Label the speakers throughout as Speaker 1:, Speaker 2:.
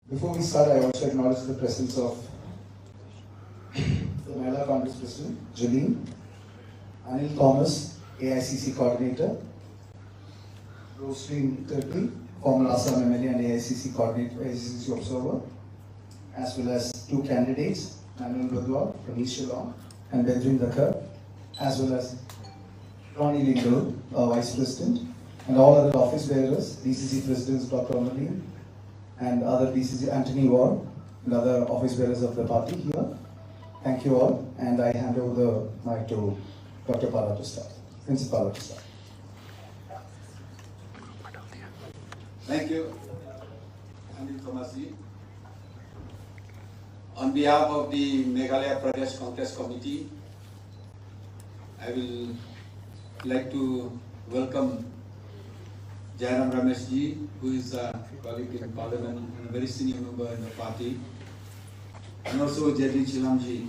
Speaker 1: Before we start, I also acknowledge the presence of the Mahila Congress President, Shillong, Anil Thomas, AICC Coordinator, Roslyn Turkey, former Assam MLA and AICC Coordinator, AICC Observer, as well as two candidates, Manuel Badwa from East Shillong and Bedrin Dakar, as well as Ronnie Lingle, Vice President, and all other office bearers, DCC Presidents Dr. Amalin, and other DCC Anthony Ward, and other office bearers of the party here. Thank you all, and I hand over the mic to Dr. Pala to start, Principal to start.
Speaker 2: Thank you, Anil Thomasi. On behalf of the Meghalaya Pradesh Congress Committee, I will like to welcome Jairam Ramesh ji, who is a colleague in Parliament and a very senior member in the party, and also Shillong ji,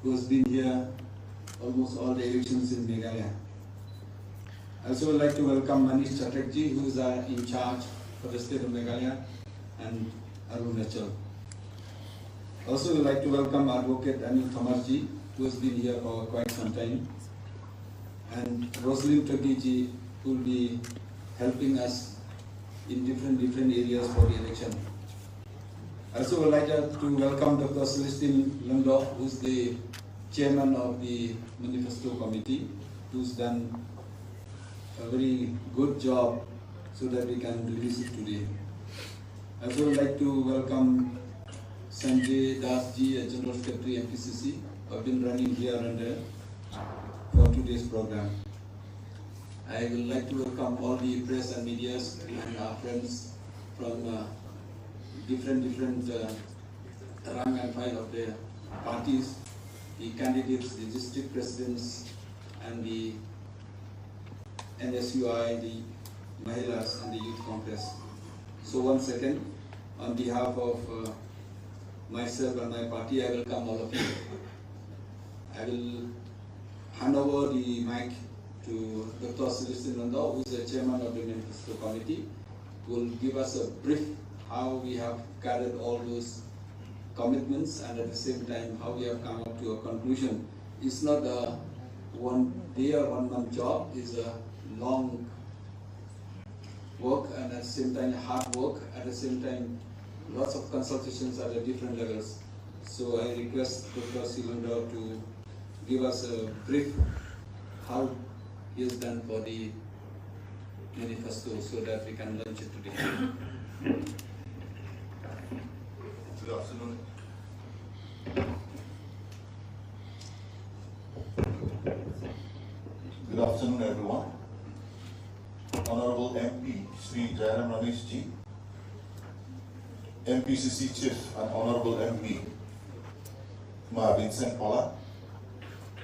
Speaker 2: who has been here almost all the elections in Meghalaya. I also would like to welcome Manish Chatterjee, who is in charge for the state of Meghalaya, and Rahul. Also would like to welcome Advocate Anil Thomas ji, who has been here for quite some time, and Roslyn Turkey ji, who will be helping us in different areas for the election. I also would like to welcome Dr. Celestine Lundorf, who is the chairman of the manifesto committee, who's done a very good job so that we can release it today. I also would like to welcome Sanjay Das ji, a General Secretary MPCC, who have been running here and there for today's program. I would like to welcome all the press and medias and our friends from different rank and file of the parties, the candidates, the district presidents, and the NSUI, the Mahilas, and the Youth Congress. So once again, on behalf of myself and my party, I welcome all of you. I will hand over the mic to Dr. Celestine Lundorf, who is the chairman of the manifesto committee, who will give us a brief how we have gathered all those commitments and at the same time how we have come up to a conclusion. It's not a 1 day or 1 month job, it's a long work and at the same time hard work, at the same time lots of consultations at the different levels. So I request Dr. Lundorf to give us a brief how he has done for the manifesto so that we can launch it today.
Speaker 3: Good afternoon. Good afternoon, everyone. Honorable MP Sri Jairam Ramesh ji, MPCC Chief and Honorable MP Vincent Pala,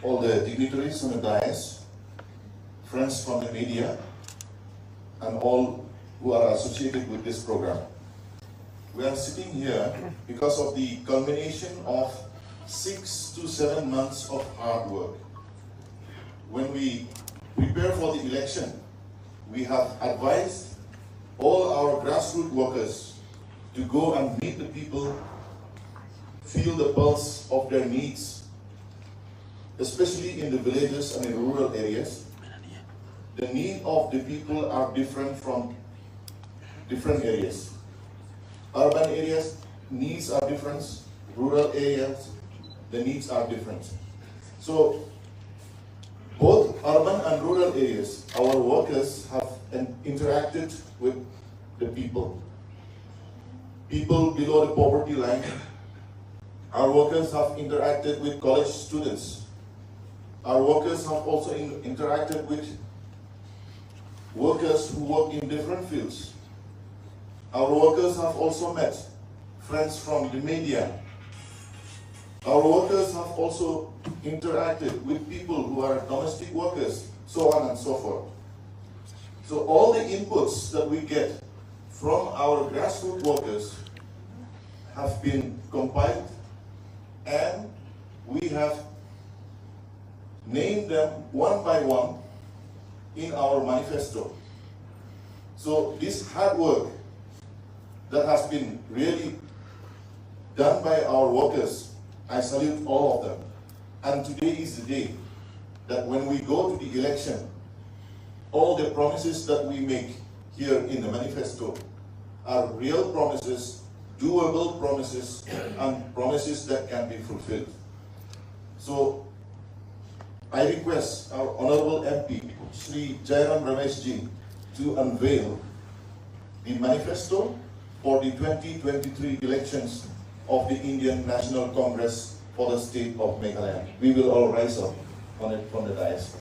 Speaker 3: all the dignitaries on the dais, friends from the media, and all who are associated with this program. We are sitting here because of the culmination of 6 to 7 months of hard work. When we prepare for the election, we have advised all our grassroots workers to go and meet the people, feel the pulse of their needs, especially in the villages and in rural areas. The need of the people are different from different areas. Urban areas, needs are different. Rural areas, the needs are different. So, both urban and rural areas, our workers have interacted with the people. People below the poverty line, our workers have interacted with college students. Our workers have also interacted with workers who work in different fields. Our workers have also met friends from the media. Our workers have also interacted with people who are domestic workers, so on and so forth. So all the inputs that we get from our grassroots workers have been compiled, and we have named them one by one in our manifesto. So this hard work that has been really done by our workers, I salute all of them. And today is the day that when we go to the election, all the promises that we make here in the manifesto are real promises, doable promises, and promises that can be fulfilled. So I request our Honorable MP, Shri Jairam Rameshji, to unveil the manifesto for the 2023 elections of the Indian National Congress for the state of Meghalaya. We will all rise up on it from the dais.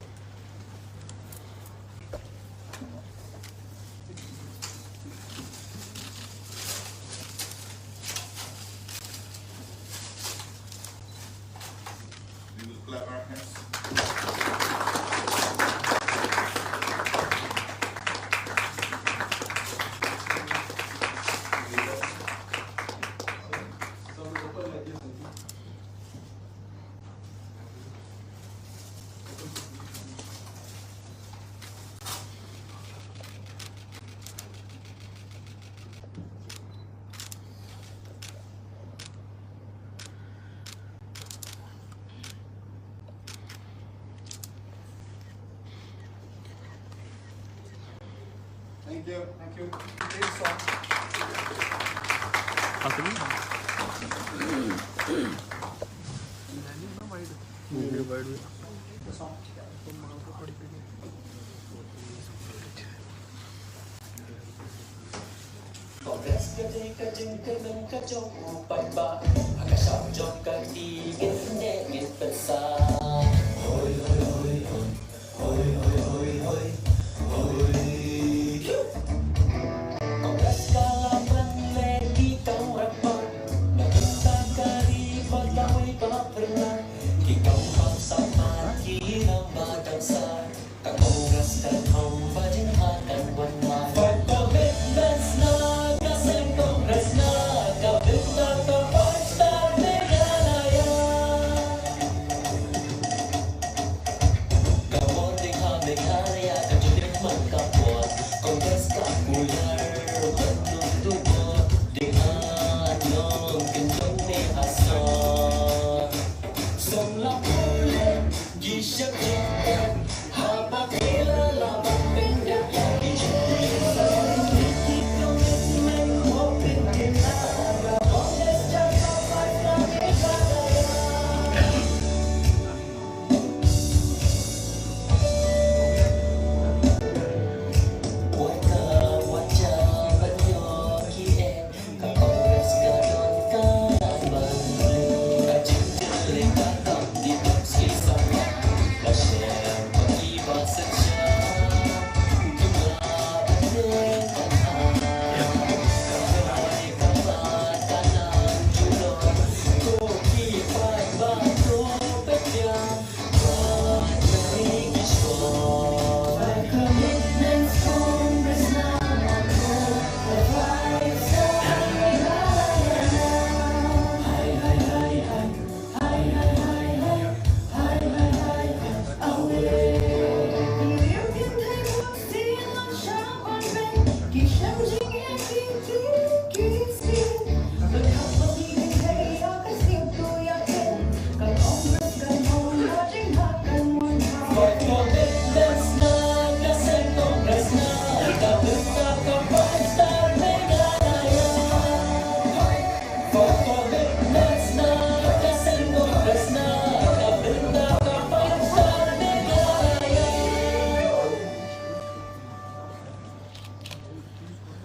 Speaker 3: We will clap our hands.
Speaker 2: Thank you. Thank you. Great song.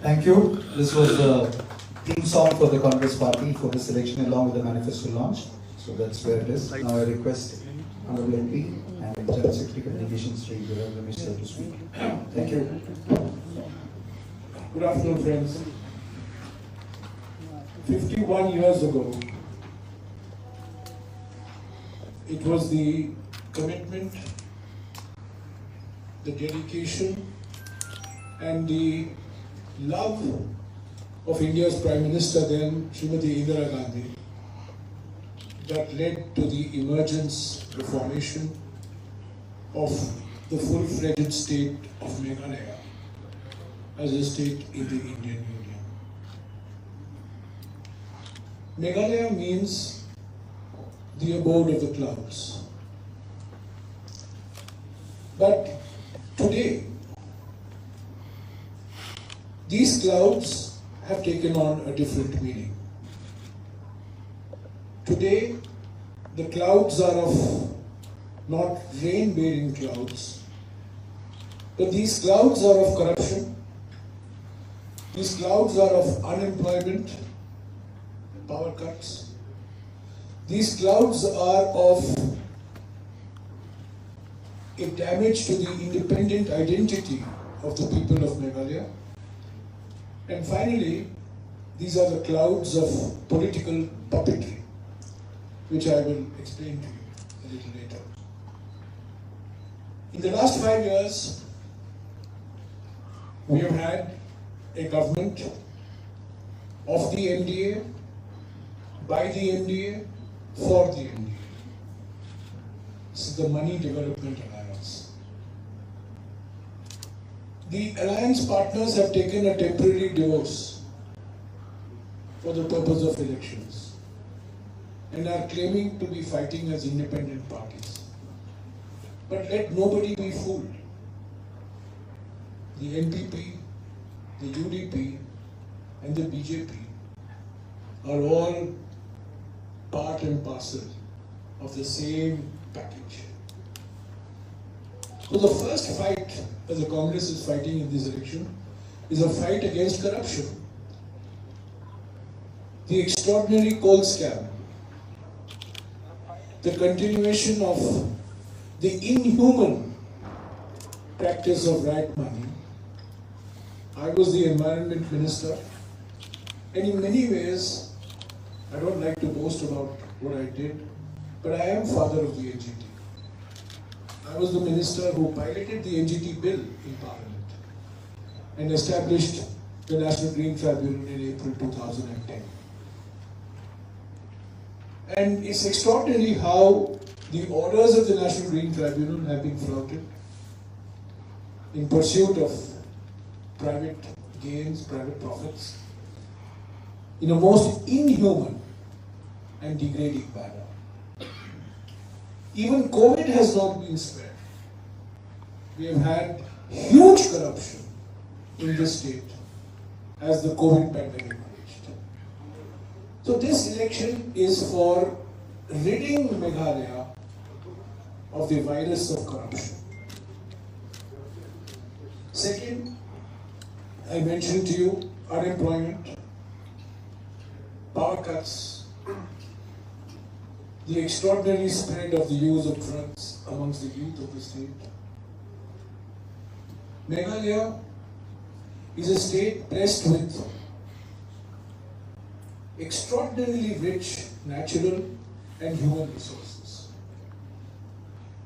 Speaker 1: Thank you. This was the theme song for the Congress Party for this election along with the manifesto launch. So that's where it is. Now I request Honorable MP and General Secretary Communications Sri Rahul to speak. Thank you.
Speaker 4: Good afternoon, friends. 51 years ago, it was the commitment, the dedication, and the love of India's Prime Minister then, Srimati Indira Gandhi, that led to the emergence, the formation of the full-fledged state of Meghalaya as a state in the Indian Union. Meghalaya means the abode of the clouds. But today, these clouds have taken on a different meaning. Today, the clouds are of not rain-bearing clouds, but these clouds are of corruption, these clouds are of unemployment, power cuts, these clouds are of a damage to the independent identity of the people of Meghalaya. And finally, these are the clouds of political puppetry, which I will explain to you a little later. In the last 5 years, we have had a government of the MDA, by the MDA, for the MDA. This is the Money Development Alliance. The alliance partners have taken a temporary divorce for the purpose of elections and are claiming to be fighting as independent parties. But let nobody be fooled. The NPP, the UDP and the BJP are all part and parcel of the same package. So the first fight that the Congress is fighting in this election is a fight against corruption. The extraordinary coal scam, the continuation of the inhuman practice of rat money. I was the environment minister, and in many ways, I don't like to boast about what I did, but I am father of the NGT. I was the minister who piloted the NGT bill in Parliament and established the National Green Tribunal in April 2010. And it's extraordinary how the orders of the National Green Tribunal have been flouted in pursuit of private gains, private profits, in a most inhuman and degrading manner. Even COVID has not been spared. We have had huge corruption in this state as the COVID pandemic raged. So this election is for ridding Meghalaya of the virus of corruption. Second, I mentioned to you unemployment, power cuts, the extraordinary spread of the use of drugs amongst the youth of the state. Meghalaya is a state blessed with extraordinarily rich natural and human resources.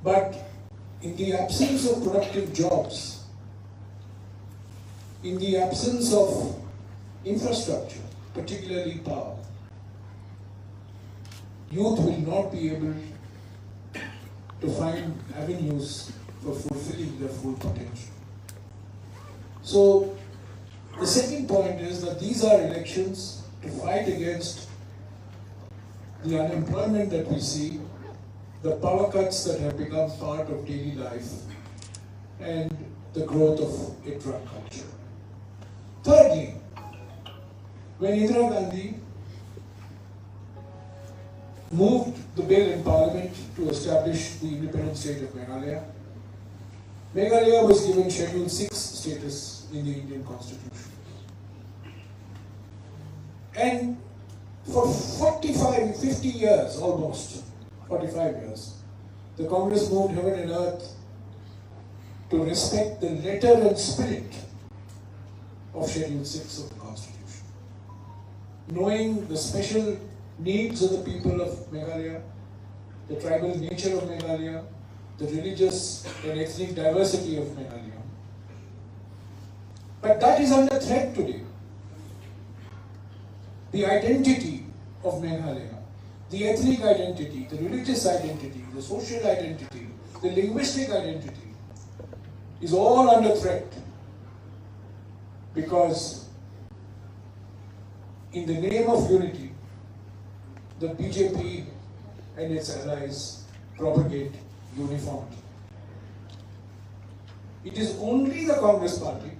Speaker 4: But in the absence of productive jobs, in the absence of infrastructure, particularly power, youth will not be able to find avenues for fulfilling their full potential. So, the second point is that these are elections to fight against the unemployment that we see, the power cuts that have become part of daily life, and the growth of a drug culture. Thirdly, when Indira Gandhi moved the bill in Parliament to establish the independent state of Meghalaya, Meghalaya was given Schedule 6 status in the Indian Constitution. And for 50 years, almost 45 years, the Congress moved heaven and earth to respect the letter and spirit of Schedule 6 of the Constitution. Knowing the special needs of the people of Meghalaya, the tribal nature of Meghalaya, the religious and ethnic diversity of Meghalaya. But that is under threat today. The identity of Meghalaya, the ethnic identity, the religious identity, the social identity, the linguistic identity is all under threat because in the name of unity, the BJP and its allies propagate uniformity. It is only the Congress party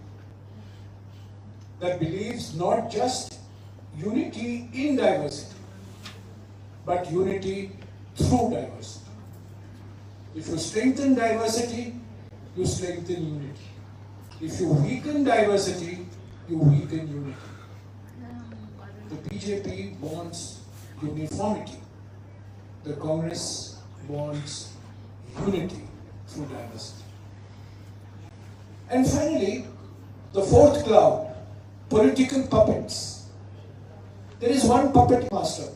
Speaker 4: that believes not just unity in diversity, but unity through diversity. If you strengthen diversity, you strengthen unity. If you weaken diversity, you weaken unity. The BJP wants uniformity. The Congress wants unity through diversity. And finally, the fourth cloud, political puppets. There is one puppet master.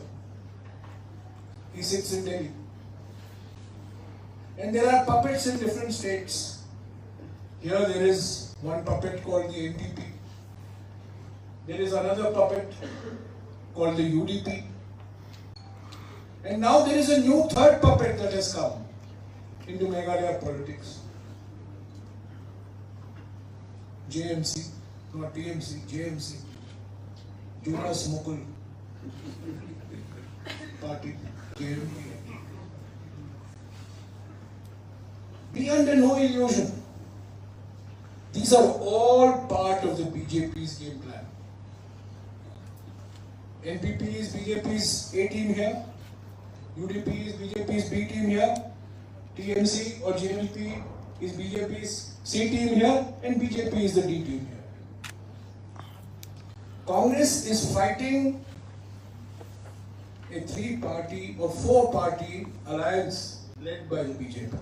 Speaker 4: He sits in Delhi. And there are puppets in different states. Here there is one puppet called the NPP. There is another puppet called the UDP. And now there is a new third puppet that has come into Meghalaya politics. JMC, not TMC, JMC. Jonas Mukul Party, JMP. Be under no illusion. These are all part of the BJP's game plan. NPP is BJP's A team here, UDP is BJP's B team here, TMC or JMP is BJP's C team here, and BJP is the D team here. Congress is fighting a three-party or four-party alliance led by the BJP.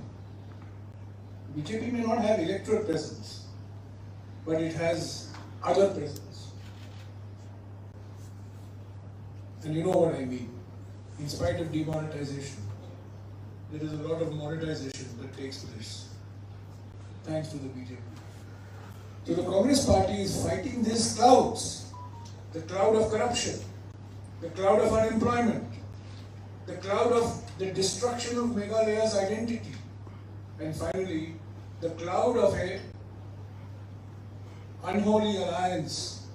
Speaker 4: BJP may not have electoral presence, but it has other presence. And you know what I mean. In spite of demonetization, there is a lot of monetization that takes place, thanks to the BJP. So the Congress party is fighting these clouds, the cloud of corruption, the cloud of unemployment, the cloud of the destruction of Meghalaya's identity, and finally, the cloud of a unholy alliance,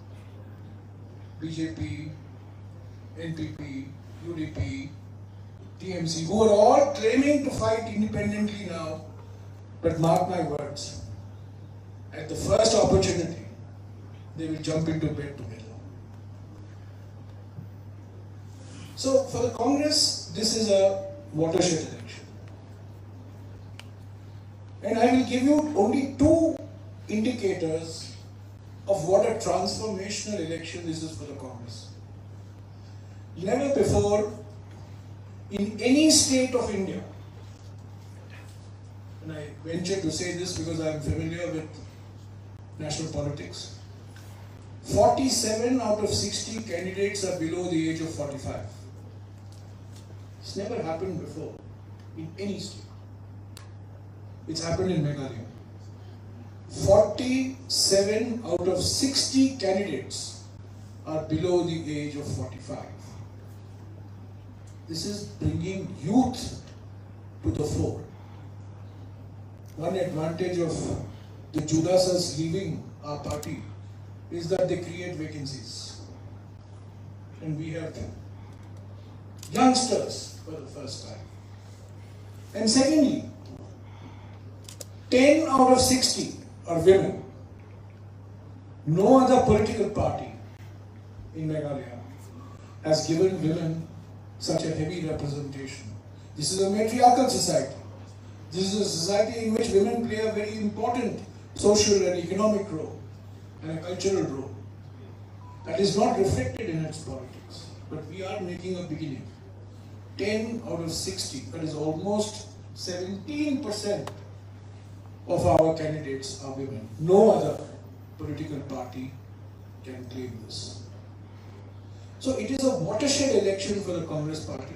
Speaker 4: BJP, NPP, UDP, TMC, who are all claiming to fight independently now, but mark my words, at the first opportunity, they will jump into bed together. So for the Congress, this is a watershed election. And I will give you only two indicators of what a transformational election this is for the Congress. Never before in any state of India, and I venture to say this because I am familiar with national politics, 47 out of 60 candidates are below the age of 45. It's never happened before in any state. It's happened in Meghalaya. 47 out of 60 candidates are below the age of 45. This is bringing youth to the fore. One advantage of the Judasas leaving our party is that they create vacancies. And we have youngsters for the first time. And secondly, 10 out of 60 are women. No other political party in Meghalaya has given women such a heavy representation. This is a matriarchal society. This is a society in which women play a very important social and economic role and a cultural role. That is not reflected in its politics. But we are making a beginning. 10 out of 60, that is almost 17% of our candidates are women. No other political party can claim this. So it is a watershed election for the Congress party.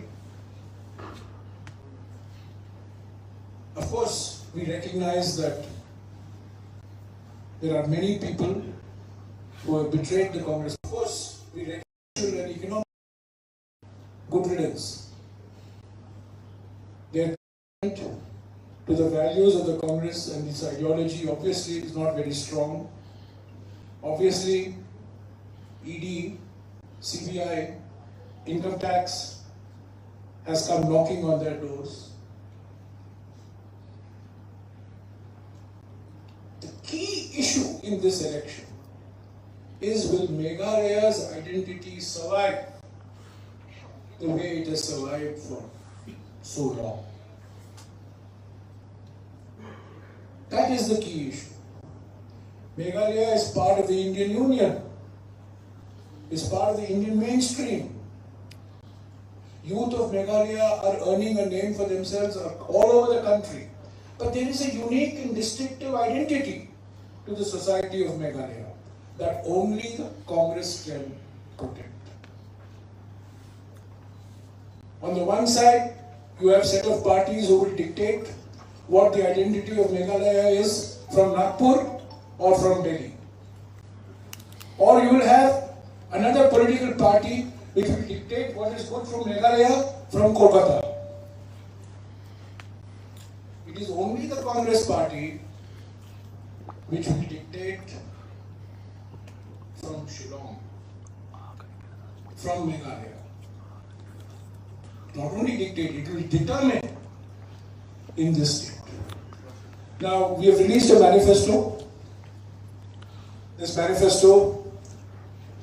Speaker 4: Of course, we recognize that there are many people who have betrayed the Congress. Of course, we recognize social and economic good riddance. Their commitment to the values of the Congress and its ideology obviously is not very strong. Obviously, ED, CBI, income tax, has come knocking on their doors. The key issue in this election is, will Meghalaya's identity survive the way it has survived for so long? That is the key issue. Meghalaya is part of the Indian Union, is part of the Indian mainstream. Youth of Meghalaya are earning a name for themselves all over the country. But there is a unique and distinctive identity to the society of Meghalaya that only the Congress can protect. On the one side, you have a set of parties who will dictate what the identity of Meghalaya is from Nagpur or from Delhi. Or you will have another political party which will dictate what is good from Meghalaya from Kolkata. It is only the Congress party which will dictate from Shillong, from Meghalaya. Not only dictate, it will determine in this state. Now, we have released a manifesto. This manifesto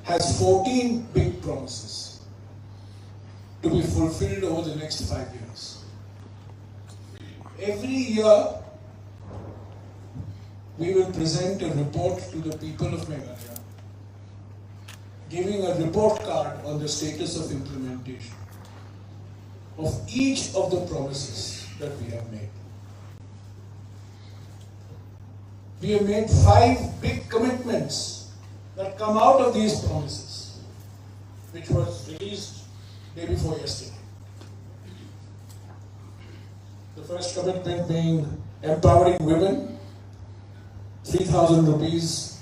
Speaker 4: has 14 big promises to be fulfilled over the next 5 years. Every year, we will present a report to the people of Meghalaya, giving a report card on the status of implementation of each of the promises that we have made. We have made 5 big commitments that come out of these promises, which was released day before yesterday. The first commitment being empowering women, 3,000 rupees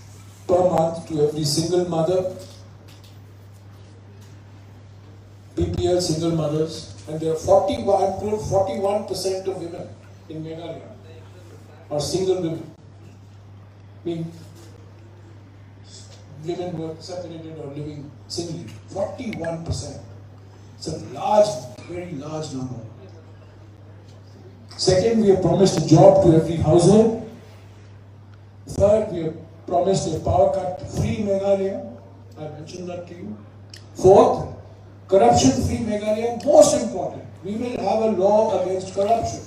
Speaker 4: per month to every single mother, BPL single mothers, and there are 41% of women in Meghalaya are single women. Mean women who are separated or living singly. 41%. It's a large, very large number. Second, we have promised a job to every household. Third, we have promised a power cut free Meghalaya. I mentioned that to you. Fourth, corruption free Meghalaya. Most important, we will have a law against corruption.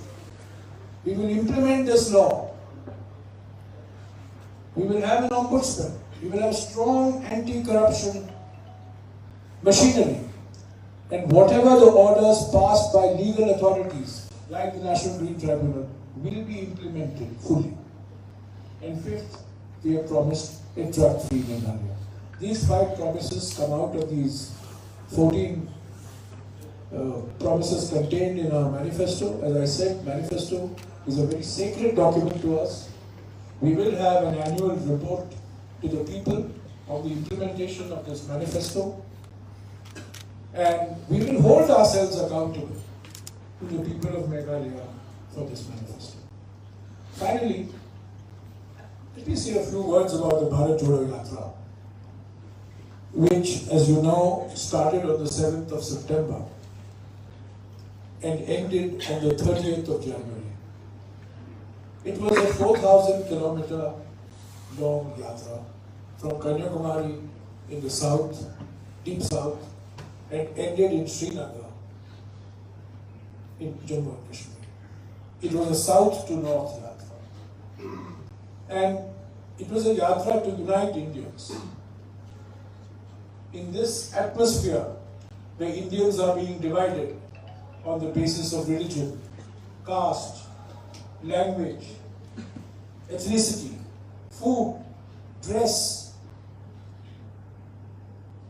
Speaker 4: We will implement this law. We will have an ombudsman. We will have strong anti-corruption machinery. And whatever the orders passed by legal authorities, like the National Green Tribunal, will be implemented fully. And fifth, we have promised a drug-free Meghalaya. These 5 promises come out of these 14 promises contained in our manifesto. As I said, manifesto is a very sacred document to us. We will have an annual report to the people of the implementation of this manifesto, and we will hold ourselves accountable to the people of Meghalaya for this manifesto. Finally, let me say a few words about the Bharat Jodo Yatra, which, as you know, started on the 7th of September and ended on the 30th of January. It was a 4,000-kilometer long yatra from Kanyakumari in the south, deep south, and ended in Srinagar in Jammu and Kashmir. It was a south to north yatra. And it was a yatra to unite Indians. In this atmosphere, where Indians are being divided on the basis of religion, caste, language, ethnicity, food, dress.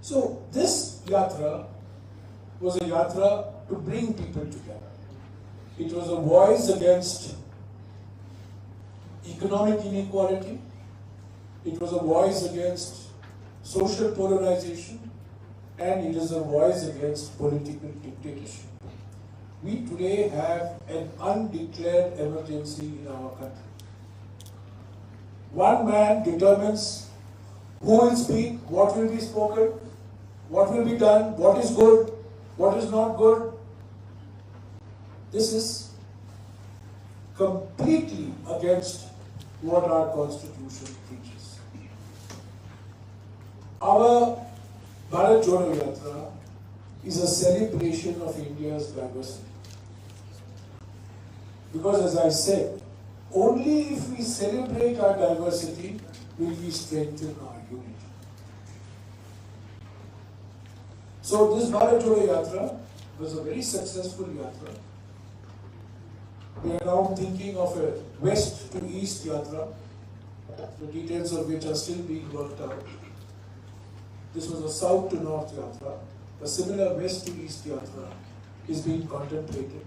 Speaker 4: So this yatra was a yatra to bring people together. It was a voice against economic inequality. It was a voice against social polarization, and it is a voice against political dictatorship. We today have an undeclared emergency in our country. One man determines who will speak, what will be spoken, what will be done, what is good, what is not good. This is completely against what our constitution teaches. Our Bharat Jodo Yatra is a celebration of India's diversity. Because as I said, only if we celebrate our diversity will we strengthen our unity. So this Bharat Jodo Yatra was a very successful yatra. We are now thinking of a west to east yatra, the details of which are still being worked out. This was a south to north yatra. A similar west to east yatra is being contemplated.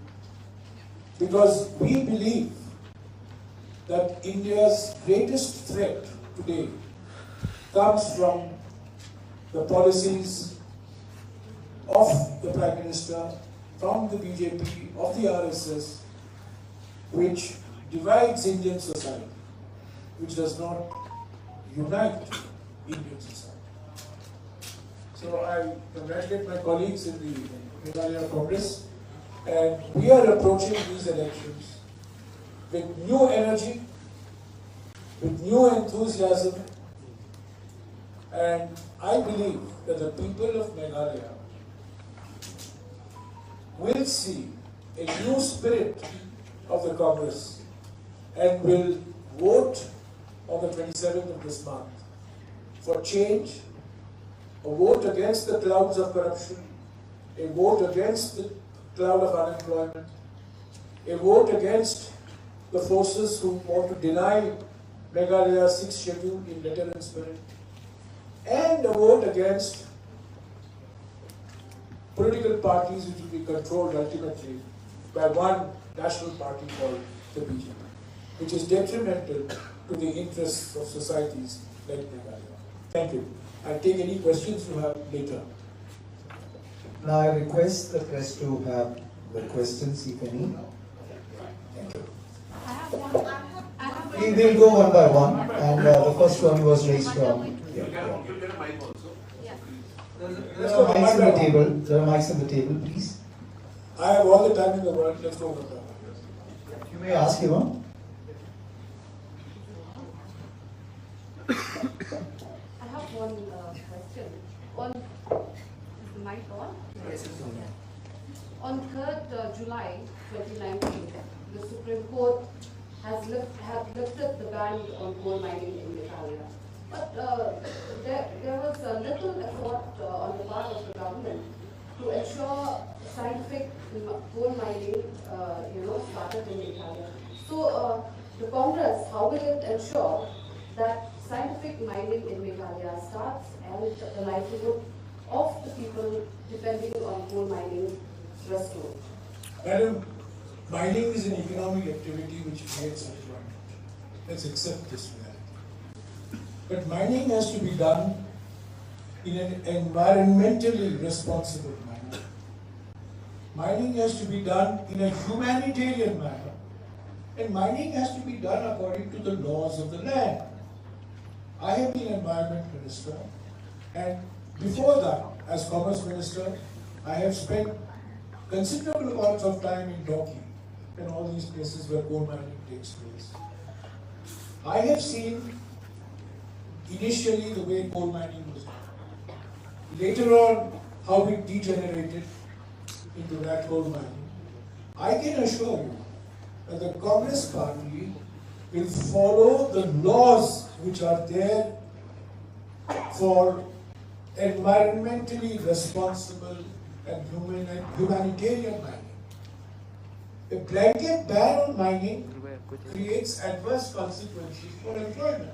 Speaker 4: Because we believe that India's greatest threat today comes from the policies of the Prime Minister, from the BJP, of the RSS, which divides Indian society, which does not unite Indian society. So I congratulate my colleagues in the Meghalaya Congress, and we are approaching these elections with new energy, with new enthusiasm, and I believe that the people of Meghalaya will see a new spirit of the Congress and will vote on the 27th of this month for change, a vote against the clouds of corruption, a vote against the cloud of unemployment, a vote against the forces who want to deny Meghalaya's 6th schedule in letter and spirit, and a vote against political parties which will be controlled ultimately by one national party called the BJP, which is detrimental to the interests of societies like Meghalaya. Thank you. I'll take any questions you have later.
Speaker 1: Now I request the press to have the questions, if any.
Speaker 4: Thank you.
Speaker 1: We will go one by one, and the first one was raised from. There are mics on the table. There are mics on the table, please.
Speaker 4: I have all the time in the world. Let's go with that.
Speaker 1: You may ask him.
Speaker 5: I have one question. Is the mic on? Yes. On 3rd July 2019, the Supreme Court has lifted the ban on coal mining in Meghalaya. But there was a little effort on the part of the government to ensure scientific coal mining, started in Meghalaya. So the Congress, how will it ensure that scientific mining in Meghalaya starts and the livelihood of the people depending on coal mining restored?
Speaker 4: Madam, mining is an economic activity which creates employment. Let's accept this reality. But mining has to be done in an environmentally responsible manner. Mining has to be done in a humanitarian manner. And mining has to be done according to the laws of the land. I have been Environment Minister, and before that, as Commerce Minister, I have spent considerable amounts of time in Doki and all these places where coal mining takes place. I have seen initially the way coal mining was done. Later on, how it degenerated into that coal mining. I can assure you that the Congress Party will follow the laws which are there for environmentally responsible and humanitarian mining. A blanket ban on mining creates adverse consequences for employment.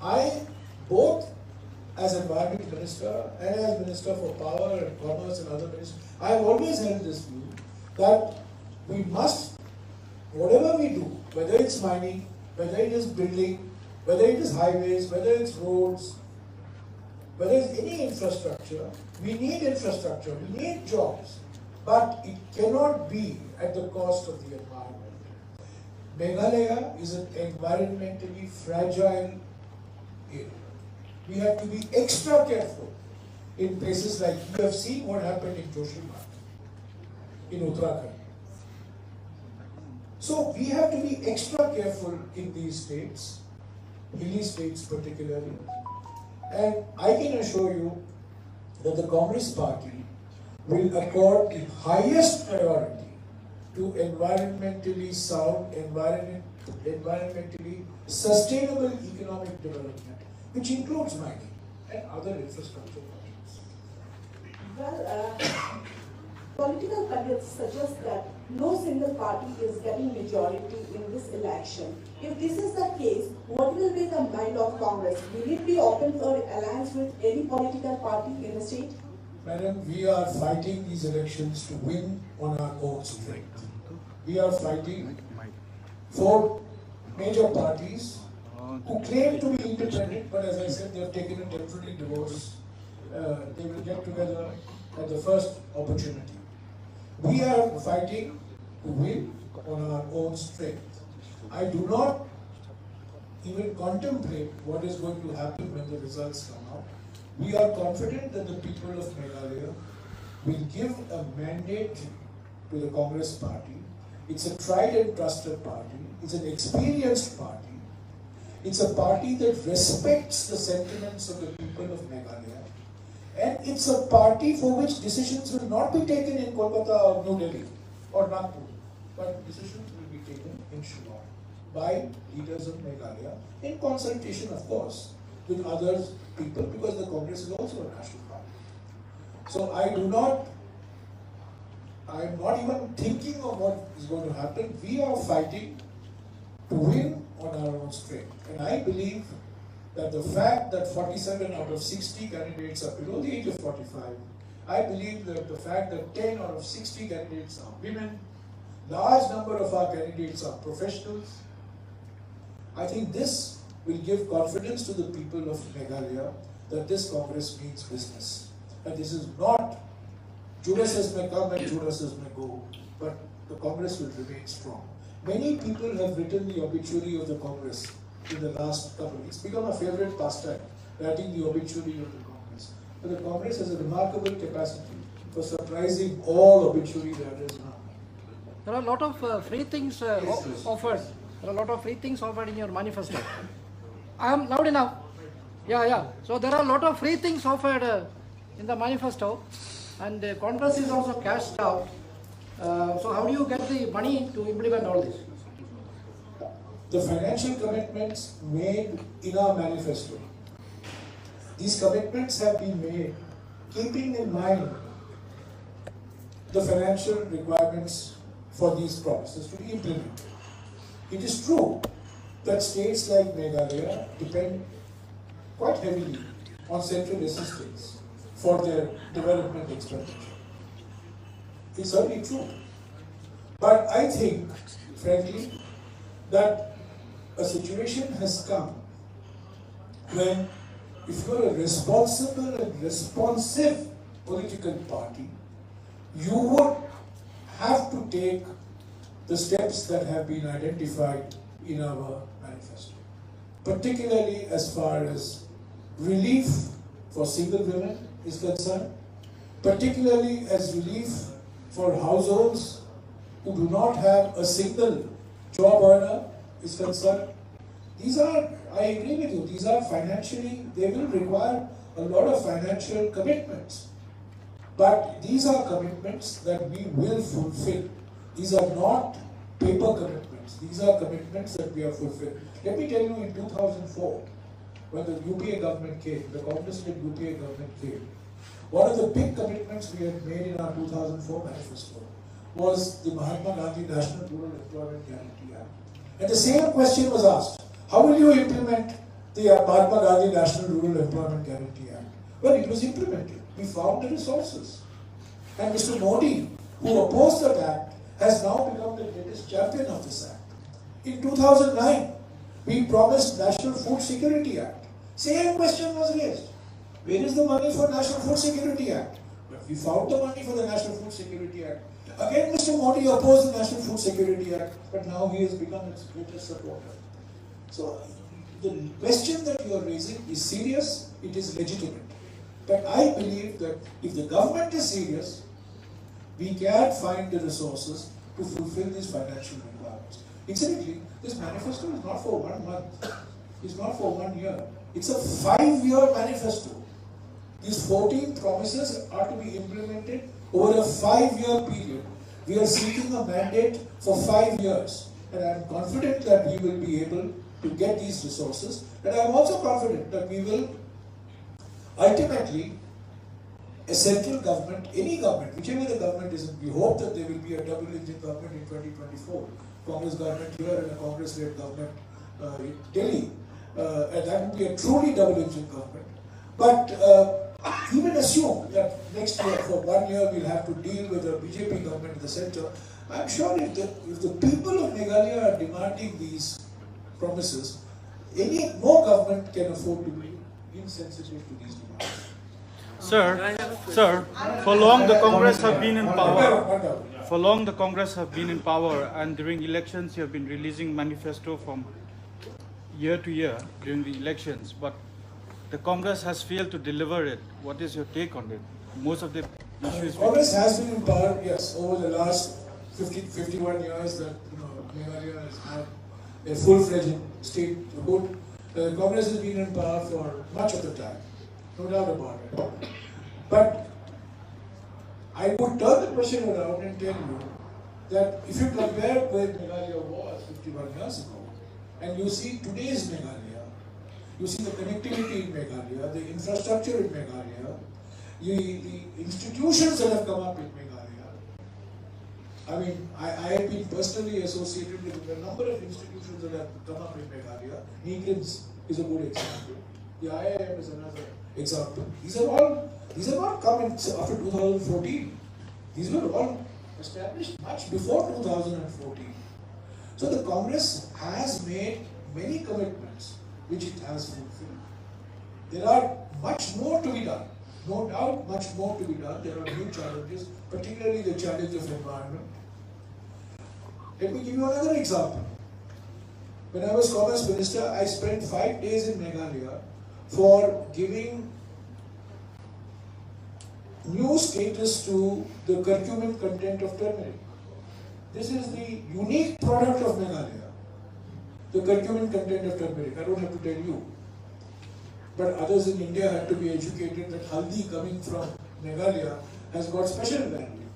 Speaker 4: I, both as Environment Minister and as Minister for Power and Commerce and other ministers, I have always held this view that we must, whatever we do, whether it's mining, whether it is building, whether it is highways, whether it's roads, whether it's any infrastructure, we need infrastructure, we need jobs, but it cannot be at the cost of the environment. Meghalaya is an environmentally fragile area. We have to be extra careful in places like, you have seen what happened in Joshima. in Uttarakhand. So we have to be extra careful in these states, hilly states particularly. And I can assure you that the Congress party will accord the highest priority to environmentally sound, environmentally sustainable economic development, which includes mining and other infrastructure projects.
Speaker 6: Well, political pundits suggest that no single party is getting majority in this election. If this is the case, what will be the mind of Congress? Will it be open for alliance with any political party in the state?
Speaker 4: Madam, we are fighting these elections to win on our own strength. We are fighting for major parties who claim to be independent, but as I said, they have taken a temporary divorce. They will get together at the first opportunity. We are fighting to win on our own strength. I do not even contemplate what is going to happen when the results come out. We are confident that the people of Meghalaya will give a mandate to the Congress party. It's a tried and trusted party. It's an experienced party. It's a party that respects the sentiments of the people of Meghalaya. And it's a party for which decisions will not be taken in Kolkata or New Delhi or Nagpur, but decisions will be taken in Shillong by leaders of Meghalaya, in consultation, of course, with other people, because the Congress is also a national party. So I'm not even thinking of what is going to happen. We are fighting to win on our own strength. And I believe that the fact that 47 out of 60 candidates are below the age of 45, I believe that the fact that 10 out of 60 candidates are women, large number of our candidates are professionals, I think this will give confidence to the people of Meghalaya that this Congress means business. And this is not Judas's may come and Judas's may go, but the Congress will remain strong. Many people have written the obituary of the Congress in the last couple of weeks. It's become a favorite pastime, writing the obituary of the Congress. But the Congress has a remarkable capacity for surprising all obituary writers now.
Speaker 7: There are a lot of free things offered. There are a lot of free things offered in your manifesto. I am loud enough. Yeah. So there are a lot of free things offered in the manifesto, and Congress is also cashed out. So how do you get the money to implement all this?
Speaker 4: The financial commitments made in our manifesto, these commitments have been made keeping in mind the financial requirements for these promises to be implemented. It is true that states like Meghalaya depend quite heavily on central assistance for their development expenditure. It's certainly true. But I think, frankly, that a situation has come when, if you're a responsible and responsive political party, you would have to take the steps that have been identified in our manifesto, particularly as far as relief for single women is concerned, particularly as relief for households who do not have a single job earner is concerned. These are, I agree with you, these are financially, they will require a lot of financial commitments. But these are commitments that we will fulfill. These are not paper commitments. These are commitments that we have fulfilled. Let me tell you, in 2004, when the UPA government came, the Congress-led UPA government came, one of the big commitments we had made in our 2004 manifesto was the Mahatma Gandhi National Rural Employment Guarantee Act. And the same question was asked, how will you implement the Mahatma Gandhi National Rural Employment Guarantee Act? Well, it was implemented. We found the resources. And Mr. Modi, who opposed that act, has now become the greatest champion of this act. In 2009, we promised National Food Security Act. Same question was raised. Where is the money for National Food Security Act? But we found the money for the National Food Security Act. Again, Mr. Modi opposed the National Food Security Act, but now he has become its greatest supporter. So, the question that you are raising is serious, it is legitimate. But I believe that if the government is serious, we can find the resources to fulfill these financial requirements. Incidentally, this manifesto is not for 1 month, it's not for 1 year, it's a 5-year manifesto. These 14 promises are to be implemented over a 5-year period. We are seeking a mandate for 5 years, and I am confident that we will be able to get these resources, and I am also confident that we will ultimately, a central government, any government, whichever the government is, we hope that there will be a double-engine government in 2024, Congress government here and a Congress-led government in Delhi, and that will be a truly double-engine government. But even assume that next year, for 1 year, we'll have to deal with a BJP government in the center. I'm sure if the people of Meghalaya are demanding these promises, no government can afford to be insensitive to these demands.
Speaker 8: Sir, for long the Congress have been in power. For long the Congress have been in power, and during elections you have been releasing manifesto from year to year during the elections, but the Congress has failed to deliver it. What is your take on it? Most of the issues...
Speaker 4: Congress has been in power, yes, over the last 51 years that Meghalaya has had a full-fledged statehood. Congress has been in power for much of the time, no doubt about it. But I would turn the question around and tell you that if you compare where Meghalaya was 51 years ago, and you see today's Meghalaya, you see the connectivity in Meghalaya, the infrastructure in Meghalaya, the institutions that have come up in Meghalaya. I mean, I have been personally associated with a number of institutions that have come up in Meghalaya. Neekins is a good example. The IIM is another example. These are not come in after 2014. These were all established much before 2014. So the Congress has made many commitments which it has fulfilled. There are much more to be done. No doubt, much more to be done. There are new challenges, particularly the challenge of environment. Let me give you another example. When I was Commerce Minister, I spent 5 days in Meghalaya for giving new status to the curcumin content of turmeric. This is the unique product of Meghalaya. The curcumin content of turmeric. I don't have to tell you. But others in India had to be educated that haldi coming from Meghalaya has got special value.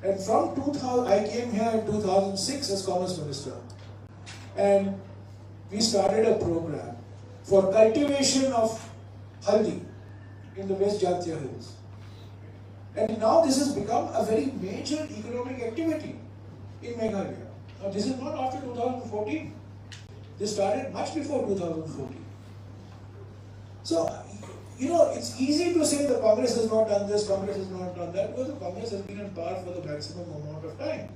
Speaker 4: And from 2000, I came here in 2006 as Commerce Minister. And we started a program for cultivation of haldi in the West Jatiya Hills. And now this has become a very major economic activity in Meghalaya. Now this is not after 2014. This started much before 2014. So, it's easy to say the Congress has not done this, Congress has not done that, because the Congress has been in power for the maximum amount of time.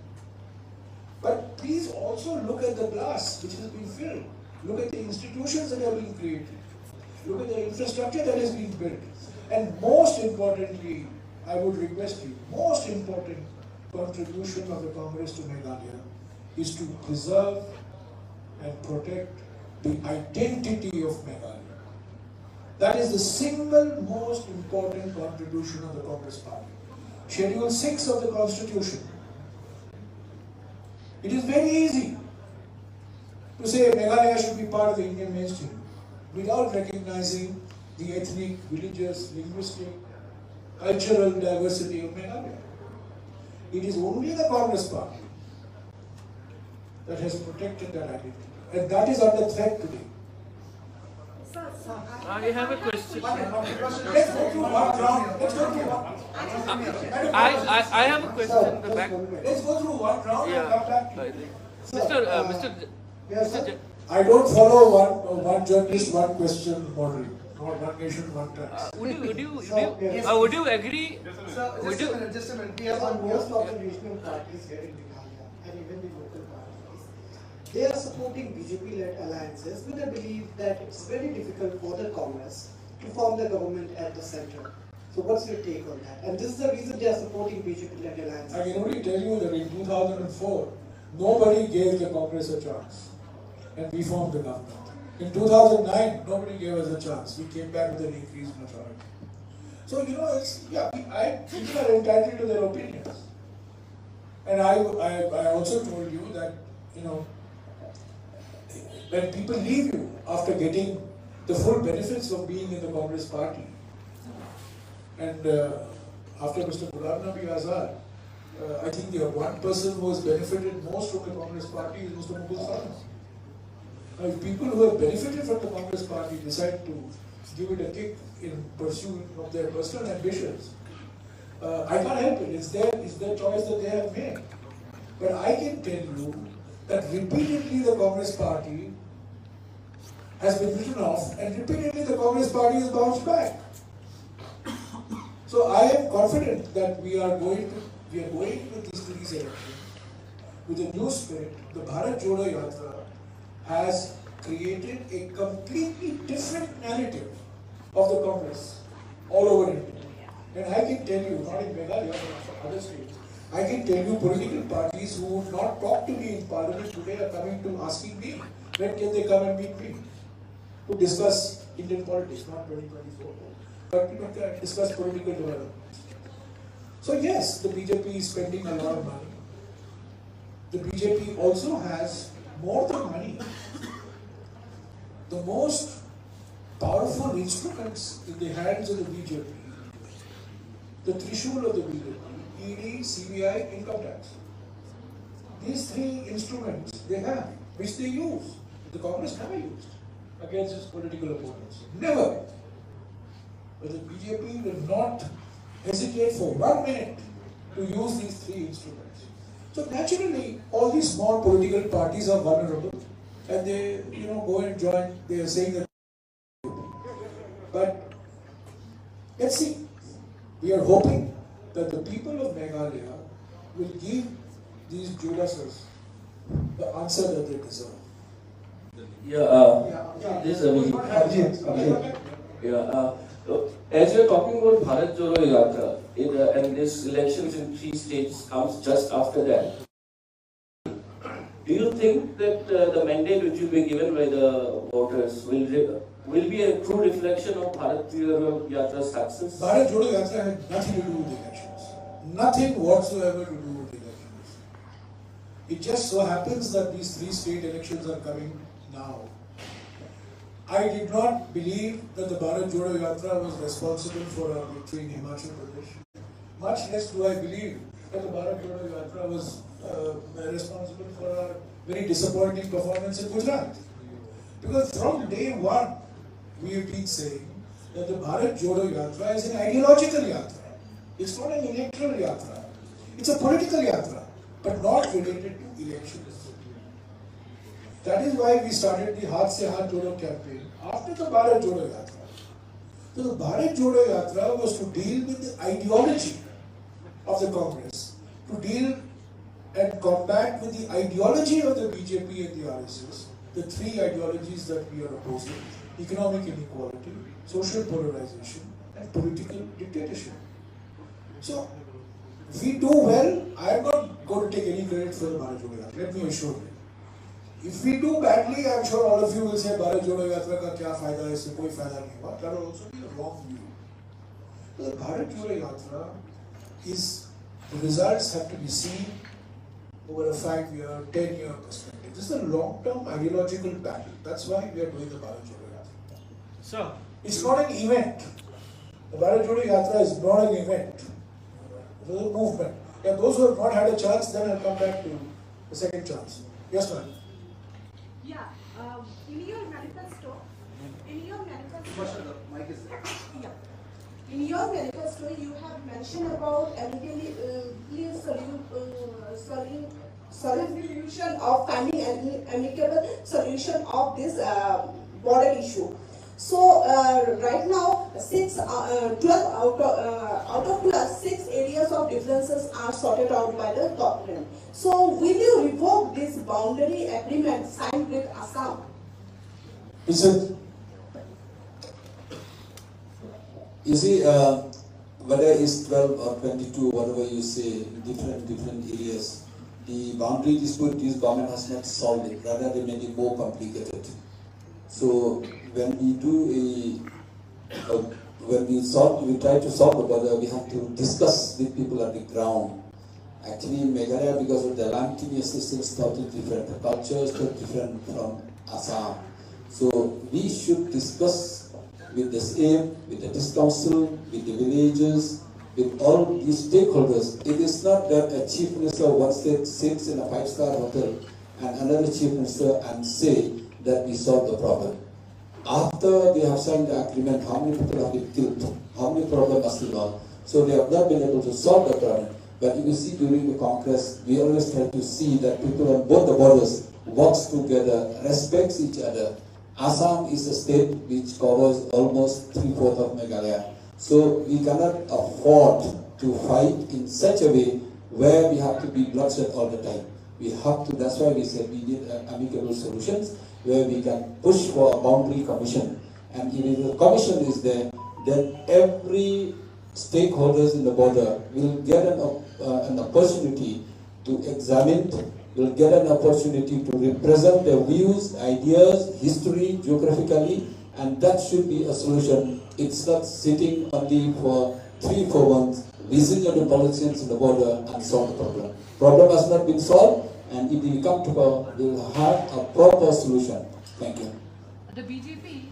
Speaker 4: But please also look at the glass which has been filled. Look at the institutions that have been created. Look at the infrastructure that has been built. And most importantly, I would request you, most important contribution of the Congress to Meghalaya is to preserve and protect the identity of Meghalaya. That is the single most important contribution of the Congress Party. Schedule 6 of the Constitution. It is very easy to say Meghalaya should be part of the Indian mainstream without recognizing the ethnic, religious, linguistic, cultural diversity of Meghalaya. It is only the Congress Party that has protected that identity. And that is under threat today.
Speaker 9: I have a question.
Speaker 4: Let's go through one round.
Speaker 9: I have a question in the back.
Speaker 4: Let's go through one round and come back to you.
Speaker 9: Mr.
Speaker 4: I don't follow one journalist, one question model. Not one nation, one tax.
Speaker 9: Would you agree?
Speaker 1: Just a minute. We have on most of the regional parties here in Meghalaya and even the local parties. They are supporting BJP-led alliances with the belief that it's very difficult for the Congress to form the government at the center. So what's your take on that? And this is the reason they are supporting BJP-led alliances.
Speaker 4: I can only tell you that in 2004, nobody gave the Congress a chance. And we formed the government. In 2009, nobody gave us a chance. We came back with an increased majority. So, people are entitled to their opinions. And I also told you that, you know, when people leave you after getting the full benefits of being in the Congress party, and after Mr. Ghulam Nabi Azad, I think the one person who has benefited most from the Congress party is Mr. Mughal Khan. Now, if people who have benefited from the Congress party decide to give it a kick in pursuit of their personal ambitions, I can't help it. It's their choice that they have made. But I can tell you that repeatedly the Congress party has been written off, and repeatedly the Congress party has bounced back. So I am confident that we are going to these elections with a new spirit. The Bharat Jodo Yatra has created a completely different narrative of the Congress all over India. And I can tell you, not in Meghalaya, but other states, I can tell you political parties who would not talk to me in Parliament today are coming to asking me, when can they come and meet me to discuss Indian politics, not 2024, but discuss political development. So yes, the BJP is spending a lot of money. The BJP also has more than money. The most powerful instruments in the hands of the BJP, the Trishul of the BJP, ED, CBI, income tax. These three instruments they have, which they use. The Congress never used against its political opponents. Never. But the BJP will not hesitate for 1 minute to use these three instruments. So naturally, all these small political parties are vulnerable, and they, go and join. They are saying that. But let's see. We are hoping that the people of Meghalaya will give these Judas's the answer that they deserve.
Speaker 10: This is Abhijit. As you are talking about Bharat Jodo Yatra, and this elections in 3 states comes just after that, do you think that the mandate which will be given by the voters will be a true reflection of Bharat Jodo Yatra's success?
Speaker 4: Bharat Jodo Yatra had nothing to do with the elections. Nothing whatsoever to do with the elections. It just so happens that these 3 state elections are coming now. I did not believe that the Bharat Jodo Yatra was responsible for our victory in Himachal Pradesh. Much less do I believe that the Bharat Jodo Yatra was responsible for our very disappointing performance in Gujarat. Because from day one, we have been saying that the Bharat Jodo Yatra is an ideological yatra. It's not an electoral yatra. It's a political yatra, but not related to elections. That is why we started the Haath Se Haath Jodo campaign after the Bharat Jodo Yatra. So the Bharat Jodo Yatra was to deal with the ideology of the Congress, to deal and combat with the ideology of the BJP and the RSS, the 3 ideologies that we are opposing: economic inequality, social polarization, and political dictatorship. So, if we do well, I am not going to take any credit for the Bharat Jodo Yatra, let me assure you. If we do badly, I am sure all of you will say Bharat Jodo Yatra ka kya fayda hai, isse koi fayda nahi hua. That will also be a wrong view. The Bharat Jodo Yatra is, the results have to be seen over a 5-year, 10-year perspective. This is a long-term ideological battle. That's why we are doing the Bharat Jodo Yatra.
Speaker 8: Sir,
Speaker 4: it's not an event. The Bharat Jodo Yatra is not an event. It is a movement. And those who have not had a chance, then I'll come back to the second chance. Yes, ma'am.
Speaker 6: Yeah, in your manifesto, in your manifesto, you have mentioned about solution of finding an amicable solution of this border issue. So right now, 12 out of 12, 6 areas of differences are sorted out by the government. So will you revoke this boundary agreement signed with Assam?
Speaker 11: You see, whether it's 12 or 22, whatever you say, different areas, the boundary dispute this government has not solved it, rather they make it more complicated. So when we do when we try to solve the border, we have to discuss with people at the ground Actually, in Meghalaya, because of the land tenure system, is totally different. The culture is totally different from Assam. So we should discuss with the same, with the district council, with the villages, with all these stakeholders. It is not that a chief minister of one state sits in a five-star hotel and another chief minister and say that we solved the problem. After they have signed the agreement, how many people have been killed? How many problems are still on? So they have not been able to solve the problem. But you see during the Congress, we always try to see that people on both the borders works together, respects each other. Assam is a state which covers almost 3/4 of Meghalaya. So we cannot afford to fight in such a way where we have to be bloodshed all the time. We have to, that's why we said we need amicable solutions where we can push for a boundary commission. And if the commission is there, then every stakeholders in the border will get an opportunity to examine, will get an opportunity to represent their views, ideas, history, geographically, and that should be a solution. It's not sitting only for 3-4 months, listening to the politicians in the border and solve the problem. Problem has not been solved, and if we come to power, we will have a proper solution. Thank you.
Speaker 5: The BJP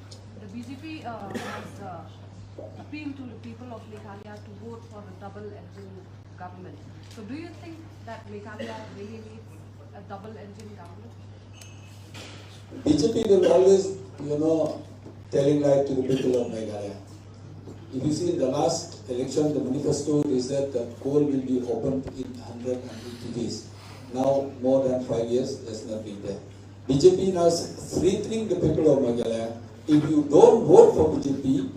Speaker 5: has appealed to the people of Meghalaya to vote for the double-engine government. So do you think that Meghalaya really needs a double-engine government?
Speaker 11: BJP will always, telling lie to the people of Meghalaya. If you see in the last election, the manifesto, they said that coal will be opened in 180 days. Now, more than 5 years, has not been there. BJP now is threatening the people of Meghalaya. If you don't vote for BJP,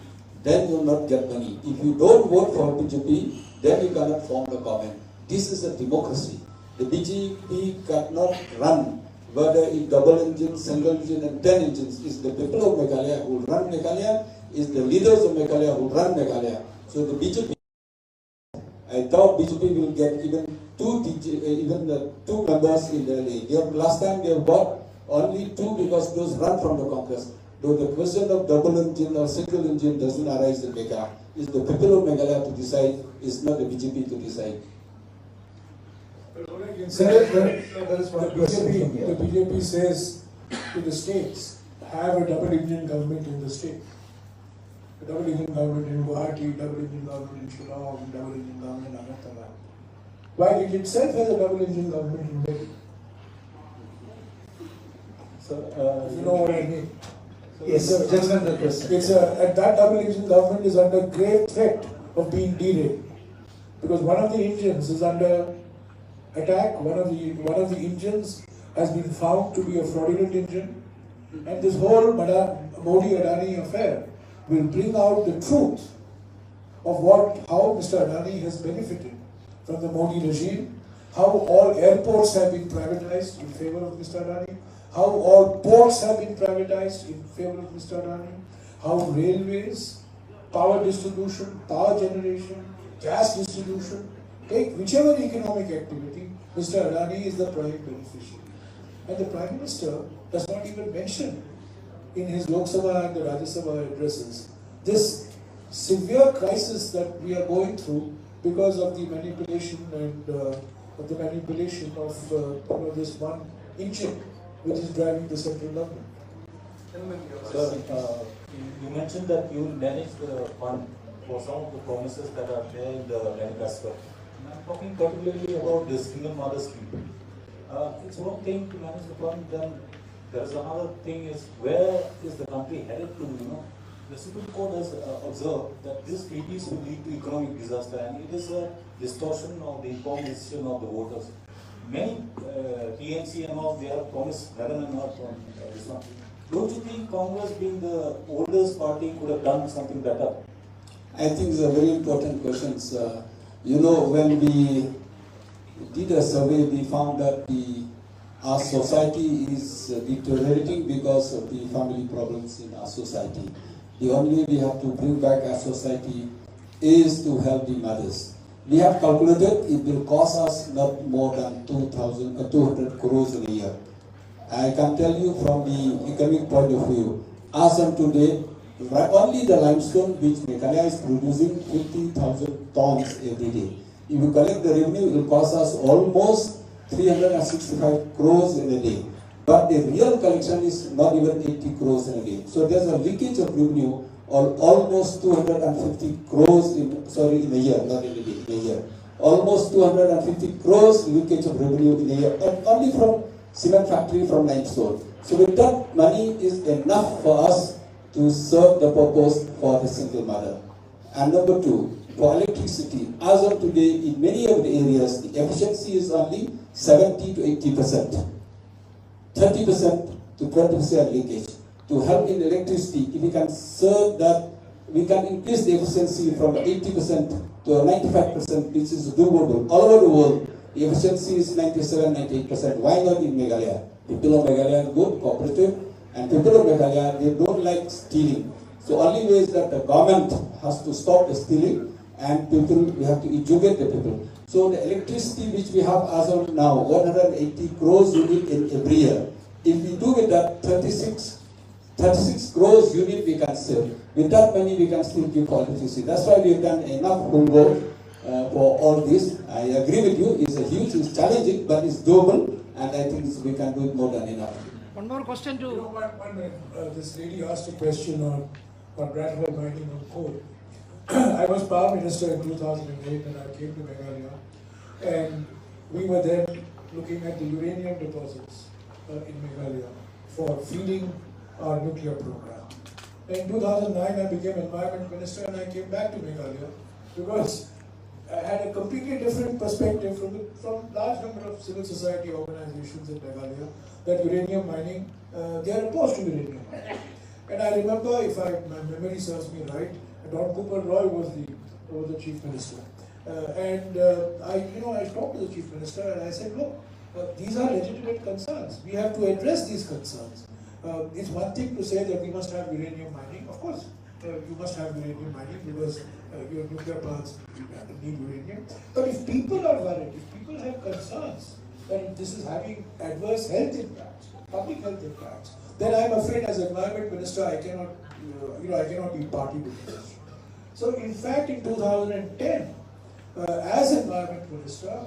Speaker 11: then you will not get money. If you don't vote for BJP, then you cannot form the government. This is a democracy. The BJP cannot run whether it's double engine, single engine, and 10 engines. It's the people of Meghalaya who run Meghalaya, it's the leaders of Meghalaya who run Meghalaya. So the BJP, I doubt BJP will get even two members in the last time they have got only 2 because those run from the Congress. Though the question of double engine or single engine doesn't arise in Meghalaya. It's the people of Meghalaya to decide, it's not the BJP to decide.
Speaker 4: The BJP says to the states, have a double engine government in the state. A double engine government in Guwahati, double engine government in Shillong, double engine government in Agartala. While it itself has a double engine government in Delhi. So, you know what I mean?
Speaker 1: Yes, sir. Just another question.
Speaker 4: And that double engine government is under grave threat of being derailed. Because one of the engines is under attack, one of the engines has been found to be a fraudulent engine, and this whole Modi-Adani affair will bring out the truth of how Mr. Adani has benefited from the Modi regime, how all airports have been privatized in favor of Mr. Adani, how all ports have been privatized in favor of Mr. Adani, how railways, power distribution, power generation, gas distribution, take whichever economic activity, Mr. Adani is the prime beneficiary. And the Prime Minister does not even mention in his Lok Sabha and the Rajya Sabha addresses this severe crisis that we are going through because of the manipulation of this one engine which is driving the central government.
Speaker 12: Sir, you mentioned that you will manage the fund for some of the promises that are there in the manifesto. I'm talking particularly about the single mother scheme. It's one thing to manage the fund, then there is another thing is where is the country headed to, The Supreme Court has observed that these treaties will lead to economic disaster, and it is a distortion of the informed decision of the voters. Many TNC and all, they have promised heaven and earth on this one. Don't you think Congress, being the oldest party, could have done something better?
Speaker 11: I think it's a very important question. When we did a survey, we found that our society is deteriorating because of the family problems in our society. The only way we have to bring back our society is to help the mothers. We have calculated it will cost us not more than 200 crores in a year. I can tell you from the economic point of view, as of today, only the limestone which Meghalaya is producing 50,000 tons every day. If you collect the revenue, it will cost us almost 365 crores in a day. But the real collection is not even 80 crores in a day. So there's a leakage of revenue of almost 250 crores in a year, not in a day, in a year. Almost 250 crores leakage of revenue in a year, and only from cement factory from limestone. So with that money is enough for us to serve the purpose for the single mother. And number two, for electricity, as of today, in many of the areas, the efficiency is only 70 to 80%. 30% to 20% leakage. To help in electricity, if we can serve that, we can increase the efficiency from 80% to 95%, which is doable. All over the world, the efficiency is 97, 98%. Why not in Meghalaya? People of Meghalaya are good, cooperative, and people of Meghalaya, they don't like stealing. So only way is that the government has to stop the stealing, and people, we have to educate the people. So the electricity which we have as of now, 180 crores unit in every year. If we do with that 36 crores unit we can save. With that money we can still give for electricity. That's why we have done enough homework for all this. I agree with you, it's it's challenging, but it's doable, and I think we can do it more than enough.
Speaker 7: One more question to...
Speaker 4: One minute. This lady asked a question on gradual mining of coal. I was Power Minister in 2008 and I came to Meghalaya, and we were then looking at the uranium deposits in Meghalaya for feeding our nuclear program. In 2009 I became Environment Minister and I came back to Meghalaya because I had a completely different perspective from large number of civil society organizations in Meghalaya that uranium mining, they are opposed to uranium mining. And I remember, if my memory serves me right, Don Cooper Roy was the Chief Minister. I talked to the Chief Minister and I said, look, these are legitimate concerns. We have to address these concerns. It's one thing to say that we must have uranium mining. Of course, you must have uranium mining because your nuclear plants need uranium. But if people are worried, if people have concerns that this is having adverse health impacts, public health impacts, then I'm afraid as Environment Minister I cannot, I cannot be party with this. So in fact, in 2010, as Environment Minister,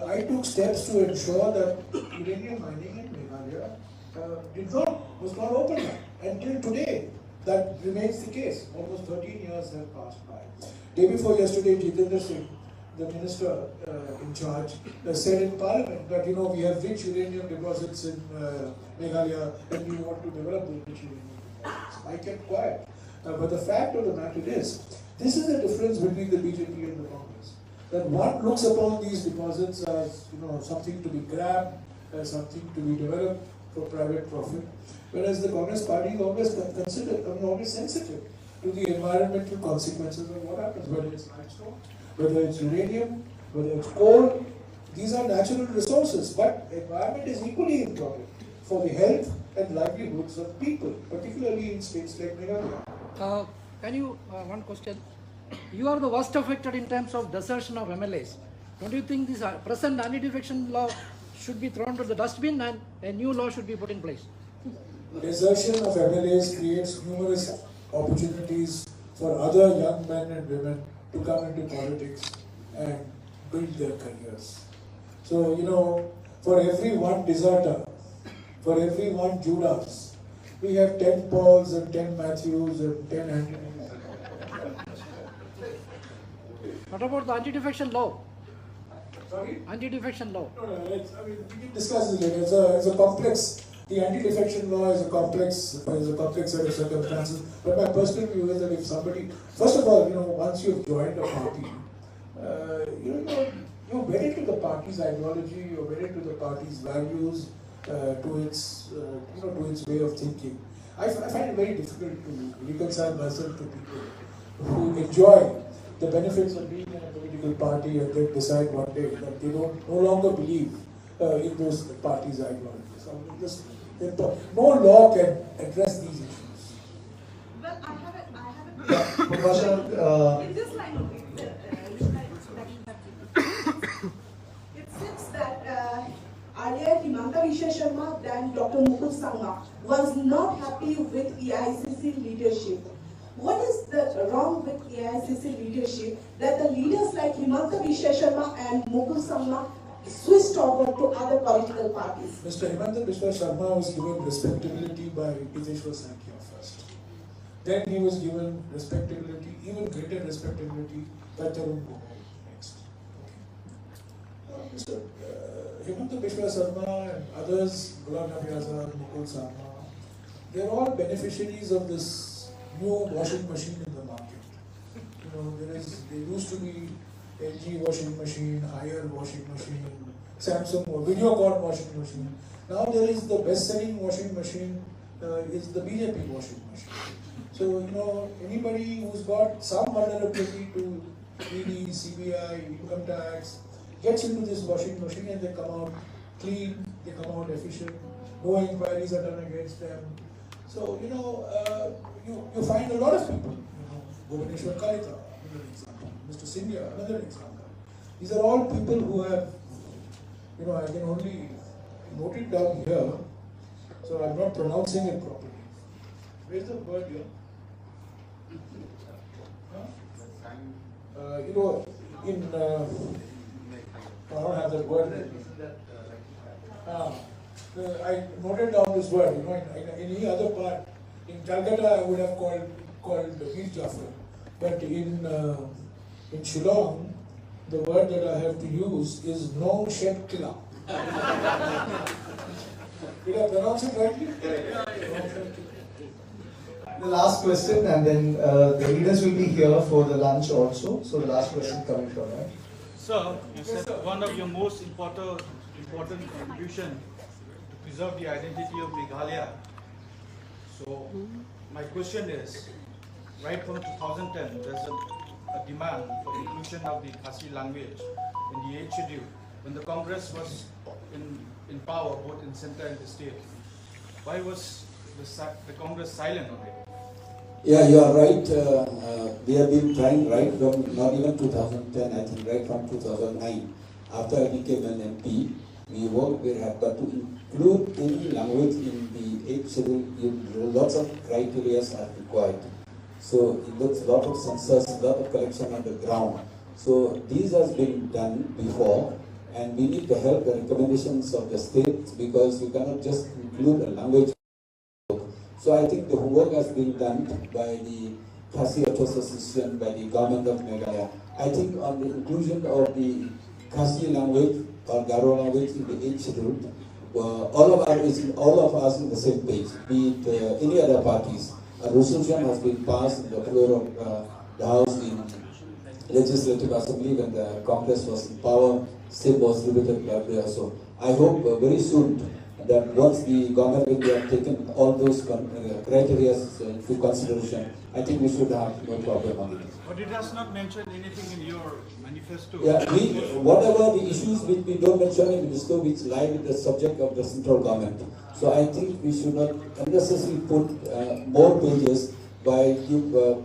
Speaker 4: I took steps to ensure that uranium mining in Meghalaya was not opened up. Until today, that remains the case. Almost 13 years have passed by. Day before yesterday, Jitendra Singh, the minister in charge, said in Parliament that we have rich uranium deposits in Meghalaya and we want to develop those rich uranium deposits. I kept quiet. But the fact of the matter is, this is the difference between the BJP and the Congress. That one looks upon these deposits as something to be grabbed, as something to be developed for private profit, whereas the Congress party is always sensitive to the environmental consequences of what happens, whether it's limestone, whether it's uranium, whether it's coal. These are natural resources, but environment is equally important for the health and livelihoods of people, particularly in states like Meghalaya.
Speaker 7: One question. You are the worst affected in terms of desertion of MLAs. Don't you think this present anti-defection law should be thrown to the dustbin and a new law should be put in place?
Speaker 4: Desertion of MLAs creates numerous opportunities for other young men and women to come into politics and build their careers. So, for every one deserter, for every one Judas, we have 10 Pauls and 10 Matthews and 10 Anthonies.
Speaker 7: What about the anti-defection law?
Speaker 4: Sorry?
Speaker 7: Anti-defection law.
Speaker 4: No, we can discuss this later. It's a complex. The anti-defection law is a complex set of circumstances. But my personal view is that if somebody, first of all, once you've joined a party, you're wedded to the party's ideology, you're wedded to the party's values, to its way of thinking. I find it very difficult to reconcile myself to people who enjoy the benefits of being in a political party and then decide one day that they no longer believe in those parties' ideologies. No law can address these issues.
Speaker 6: Well, I have a
Speaker 1: question.
Speaker 6: in this line of it seems that earlier Himanta Biswa Sharma and Dr. Mukul Sangma was not happy with EICC leadership. What is the wrong with AICC leadership that the leaders like Himanta Biswa Sharma and Mukul Sangma switched over to other political parties?
Speaker 4: Mr. Himanta Biswa Sharma was given respectability by Hitesh Sankhya first. Then he was given respectability, even greater respectability by Tarun Gogoi next. Mr. Himanta Biswa Sharma and others, Ghulam Nabi Azad, Mukul Sangma, they're all beneficiaries of this new washing machine in the market. You know, there used to be LG washing machine, higher washing machine, Samsung Videocon washing machine. Now there is the best-selling washing machine is the BJP washing machine. So, you know, anybody who's got some vulnerability to ED, CBI, income tax, gets into this washing machine and they come out clean, they come out efficient, no inquiries are done against them. So, you know, you find a lot of people, you know, Bhubaneswar Kalita, another example, Mr. Singh, another example. These are all people who have, you know, I can only note it down here, so I'm not pronouncing it properly. Where's the word here? You know, in, I don't have that word. I noted down this word, you know, in any other part. In Calcutta, I would have called Mir Jafar. But in Shillong, the word that I have to use is no shed killer. Did I pronounce it rightly?
Speaker 1: The last question, and then the leaders will be here for the lunch also. So the last question coming from that.
Speaker 8: Sir, you said one of your most important contribution to preserve the identity of Meghalaya. So my question is, right from 2010, there's a demand for the inclusion of the Khasi language in the 8th schedule when the Congress was in power, both in center and the state. Why was the Congress silent on it?
Speaker 11: Yeah, you are right. We have been trying right from not even 2010, I think right from 2009. After I became an MP, we worked very hard, but to include any language in the 8th schedule, lots of criteria are required. So it looks a lot of census, a lot of collection on the ground. So these has been done before, and we need to help the recommendations of the states because we cannot just include a language. So I think the homework has been done by the Khasi Association, by the government of Meghalaya. I think on the inclusion of the Khasi language or Garo language in the 8th schedule, all of us in the same page, be it any other parties. A resolution has been passed in the floor of the House in Legislative Assembly when the Congress was in power. Same was limited by there. So I hope very soon that once the government will have taken all those criteria into consideration, I think we should have no problem on it.
Speaker 8: But it does not mention anything in your manifesto.
Speaker 11: Yeah, whatever the issues which we don't mention in the manifesto which lie with the subject of the central government. So I think we should not unnecessarily put more pages by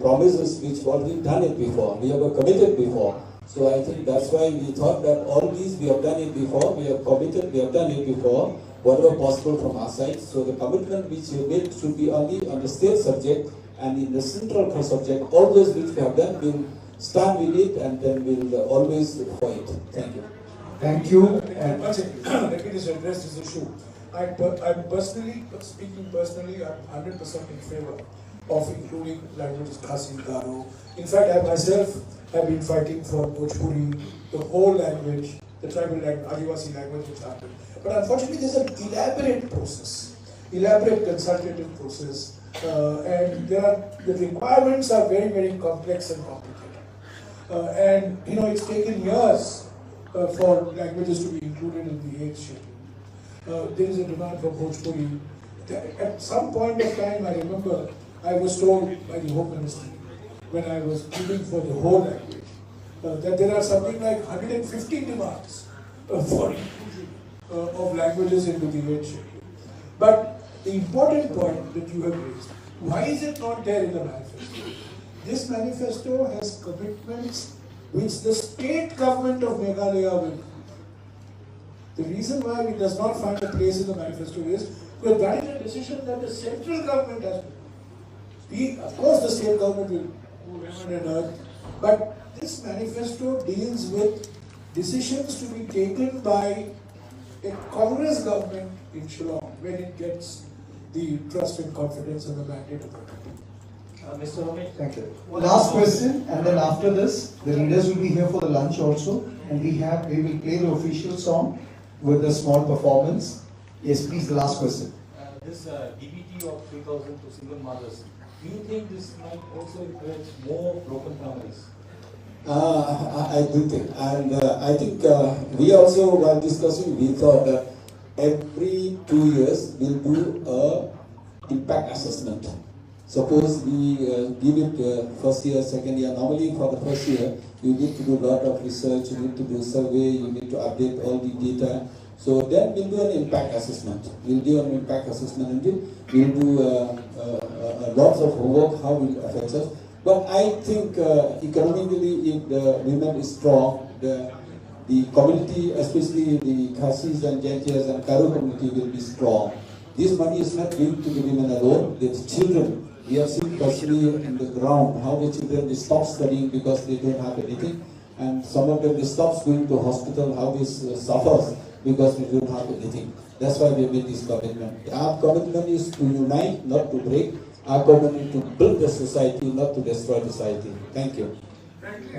Speaker 11: promises which already done it before. We have committed before. So I think that's why we thought that all these we have done it before, we have committed, we have done it before, whatever possible from our side. So the commitment which we made should be only on the state subject, and in the central subject, all those which we have done, we'll stand with it and then we'll always fight. Thank you.
Speaker 1: Thank you.
Speaker 4: And let me just address this issue. I'm personally, speaking personally, I'm 100% in favor of including languages Khasi, Garo. In fact, I myself have been fighting for Bhojpuri, the whole language, the tribal language, Adivasi language which happened. But unfortunately, there's an elaborate process, elaborate consultative process, and the requirements are very, very complex and complicated. And you know, it's taken years for languages to be included in the 8th schedule. There is a demand for Bhojpuri. At some point of time, I remember I was told by the Home Ministry when I was pleading for the whole language that there are something like 150 demands for inclusion of languages into the 8th schedule. But the important point that you have raised, why is it not there in the manifesto? This manifesto has commitments which the state government of Meghalaya will do. The reason why it does not find a place in the manifesto is because that is a decision that the central government has to do. Of course, the state government will do heaven and earth, but this manifesto deals with decisions to be taken by a Congress government in Shillong when it gets the trust and confidence and the mandate of the country.
Speaker 12: Mr. Ramesh.
Speaker 1: Thank you. Last question, and then after this, the leaders will be here for the lunch also, and we will play the official song with a small performance. Yes, please, the last question.
Speaker 12: This DBT of 3,000 to single mothers, do you think this might also encourage more broken families?
Speaker 11: I do think, and I think we also, while discussing, we thought that every 2 years we'll do a impact assessment. Suppose we give it first year, second year. Normally for the first year, you need to do a lot of research, you need to do survey, you need to update all the data. So then we'll do an impact assessment. We'll do an impact assessment and we'll do lots of homework, how it affects us. But I think economically, if the women is strong, the community, especially the Khasis and Jaintias and Karo community will be strong. This money is not given to the women alone, the children. We have seen personally in the ground how the children they stop studying because they don't have anything. And some of them they stop going to hospital, how this suffers because they don't have anything. That's why we made this commitment. Our commitment is to unite, not to break. Our commitment is to build the society, not to destroy the society. Thank you.
Speaker 4: Frankly,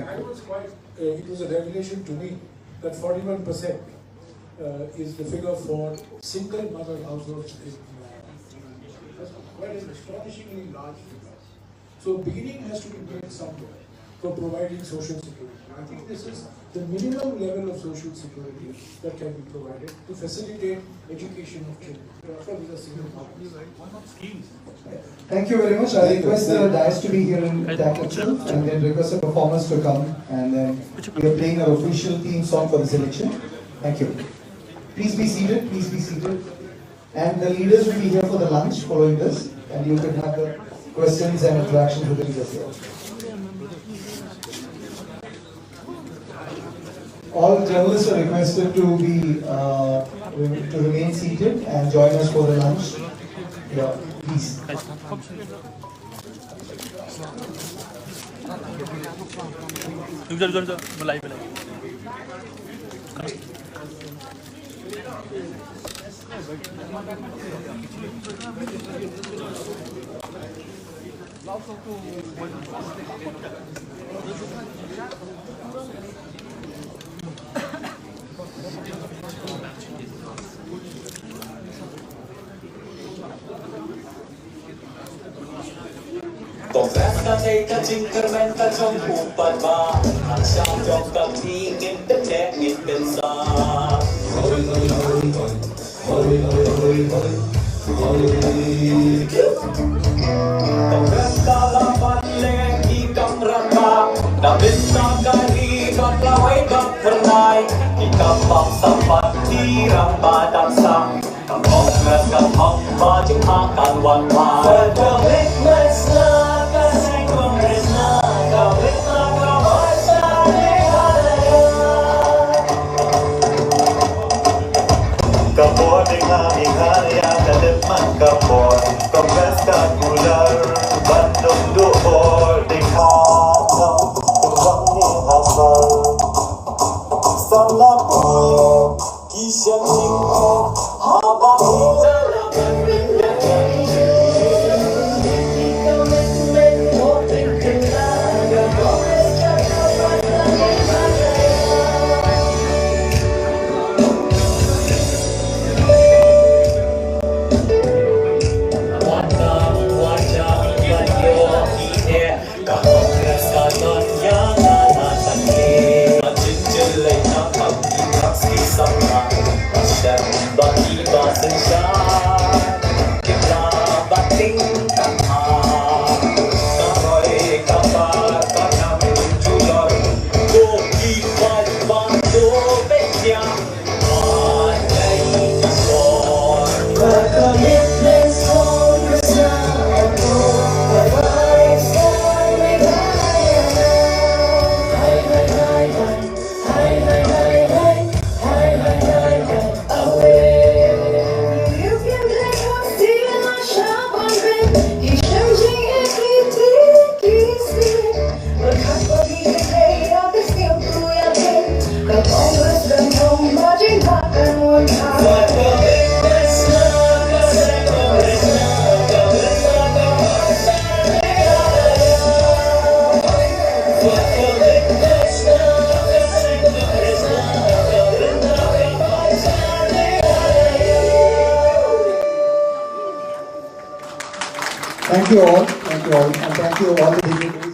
Speaker 4: it was a revelation to me that 41% is the figure for single mother households in that's quite an astonishingly large figure. So beginning has to be made somewhere for providing social security. I think this is the minimum level of social security that can be provided to facilitate education of children. Therefore, these are single mothers.
Speaker 1: Thank you very much. I request the dais to be here in that itself, and then request the performers to come, and then we are playing our official theme song for this election. Thank you. Please be seated, please be seated. And the leaders will be here for the lunch following this, and you can have the questions and interactions with the leaders here. All journalists are requested to be to remain seated and join us for the lunch. Yeah, please.
Speaker 13: Pagkasta ay kachingkermen kachong upad ba Ang siyang jong kagtingin tenekit pensa Hoy, hoy, hoy, hoy Hoy, hoy, hoy, hoy Hoy Pagkasta laban legi kang raka Nabintang karibat laway kang pernay Ikapang sapat tirang badangsa Kang kongres kang hamba jing akan wanwa Pagkawit masna kasih kongres na Kawit na kawal sa Meghalaya Kapon dengan Meghalaya Kademan kapon Kongres kagular Bandung duhor Dikhatam Tumbang ni hasal Salam Kisah singkong Abang Jalanan
Speaker 1: Thank you all, and thank you all the dignitaries.